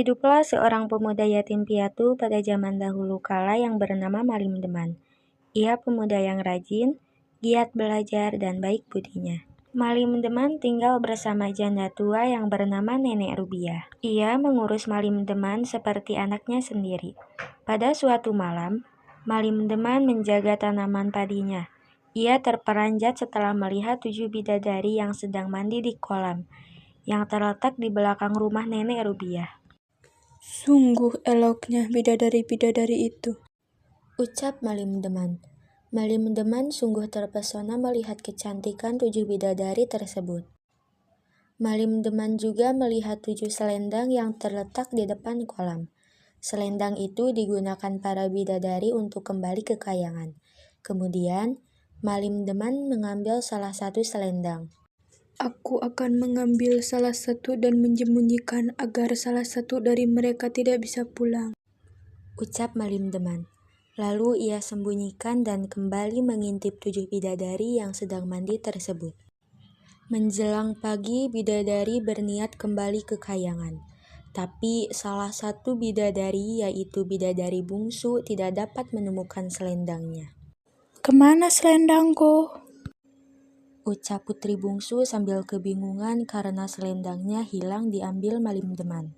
Hiduplah seorang pemuda yatim piatu pada zaman dahulu kala yang bernama Malim Deman. Ia pemuda yang rajin, giat belajar, dan baik budinya. Malim Deman tinggal bersama janda tua yang bernama Nenek Rubiah. Ia mengurus Malim Deman seperti anaknya sendiri. Pada suatu malam, Malim Deman menjaga tanaman padinya. Ia terperanjat setelah melihat 7 bidadari yang sedang mandi di kolam, yang terletak di belakang rumah Nenek Rubiah. Sungguh eloknya bidadari-bidadari itu, ucap Malim Deman. Malim Deman sungguh terpesona melihat kecantikan 7 bidadari tersebut. Malim Deman juga melihat 7 selendang yang terletak di depan kolam. Selendang itu digunakan para bidadari untuk kembali ke kayangan. Kemudian, Malim Deman mengambil salah satu selendang. Aku akan mengambil salah satu dan menyembunyikan agar salah satu dari mereka tidak bisa pulang, ucap Malim Deman. Lalu ia sembunyikan dan kembali mengintip 7 bidadari yang sedang mandi tersebut. Menjelang pagi, bidadari berniat kembali ke kayangan. Tapi salah satu bidadari, yaitu bidadari bungsu, tidak dapat menemukan selendangnya. "Kemana selendangku?" ucap putri bungsu sambil kebingungan karena selendangnya hilang diambil Malim Deman.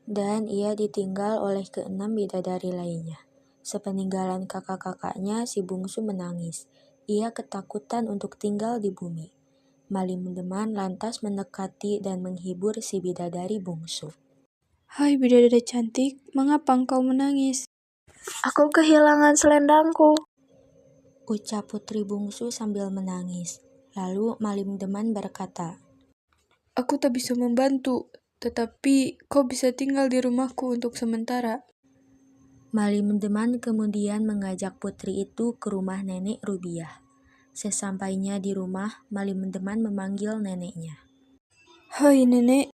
Dan ia ditinggal oleh ke-6 bidadari lainnya. Sepeninggalan kakak-kakaknya, si bungsu menangis. Ia ketakutan untuk tinggal di bumi. Malim Deman lantas mendekati dan menghibur si bidadari bungsu. "Hai bidadari cantik, mengapa engkau menangis?" "Aku kehilangan selendangku," ucap putri bungsu sambil menangis. Lalu Malim Deman berkata, "Aku tak bisa membantu, tetapi kau bisa tinggal di rumahku untuk sementara." Malim Deman kemudian mengajak putri itu ke rumah Nenek Rubiah. Sesampainya di rumah, Malim Deman memanggil neneknya. "Hai nenek,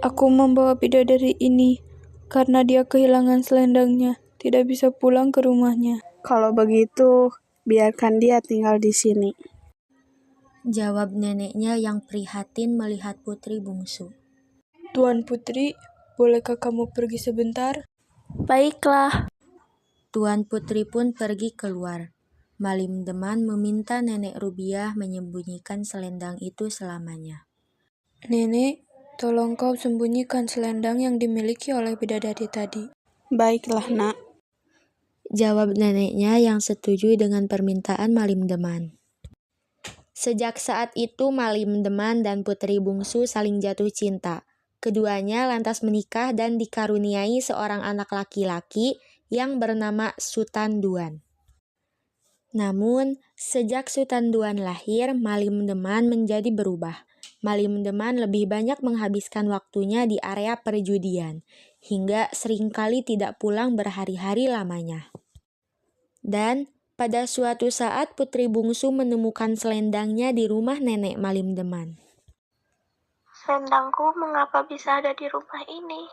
aku membawa bidadari ini karena dia kehilangan selendangnya, tidak bisa pulang ke rumahnya." "Kalau begitu, biarkan dia tinggal di sini," jawab neneknya yang prihatin melihat putri bungsu. "Tuan Putri, bolehkah kamu pergi sebentar?" "Baiklah," Tuan Putri pun pergi keluar. Malim Deman meminta Nenek Rubiah menyembunyikan selendang itu selamanya. "Nenek, tolong kau sembunyikan selendang yang dimiliki oleh bidadari tadi." "Baiklah, Nak," jawab neneknya yang setuju dengan permintaan Malim Deman. Sejak saat itu Malim Deman dan putri bungsu saling jatuh cinta. Keduanya lantas menikah dan dikaruniai seorang anak laki-laki yang bernama Sutan Duan. Namun, sejak Sutan Duan lahir, Malim Deman menjadi berubah. Malim Deman lebih banyak menghabiskan waktunya di area perjudian, hingga seringkali tidak pulang berhari-hari lamanya. Dan pada suatu saat putri bungsu menemukan selendangnya di rumah nenek Malim Deman. "Selendangku mengapa bisa ada di rumah ini?"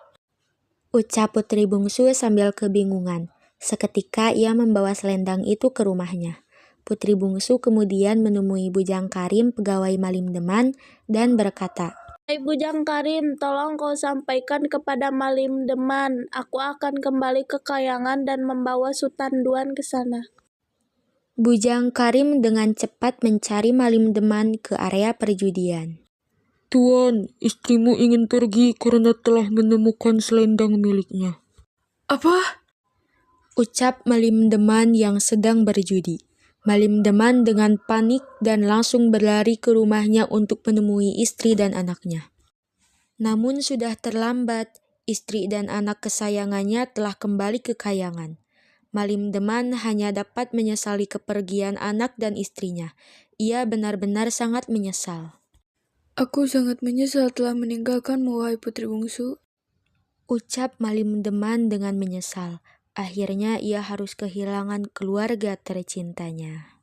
ucap putri bungsu sambil kebingungan. Seketika ia membawa selendang itu ke rumahnya. Putri bungsu kemudian menemui Bujang Karim, pegawai Malim Deman, dan berkata, "Hai Bujang Karim, tolong kau sampaikan kepada Malim Deman, aku akan kembali ke kayangan dan membawa Sutan Duan ke sana." Bujang Karim dengan cepat mencari Malim Deman ke area perjudian. "Tuan, istrimu ingin pergi karena telah menemukan selendang miliknya," "Apa?" ucap Malim Deman yang sedang berjudi. Malim Deman dengan panik dan langsung berlari ke rumahnya untuk menemui istri dan anaknya. Namun sudah terlambat, istri dan anak kesayangannya telah kembali ke kayangan. Malim Deman hanya dapat menyesali kepergian anak dan istrinya. Ia benar-benar sangat menyesal. "Aku sangat menyesal telah meninggalkanmu, wahai putri bungsu," ucap Malim Deman dengan menyesal. Akhirnya ia harus kehilangan keluarga tercintanya.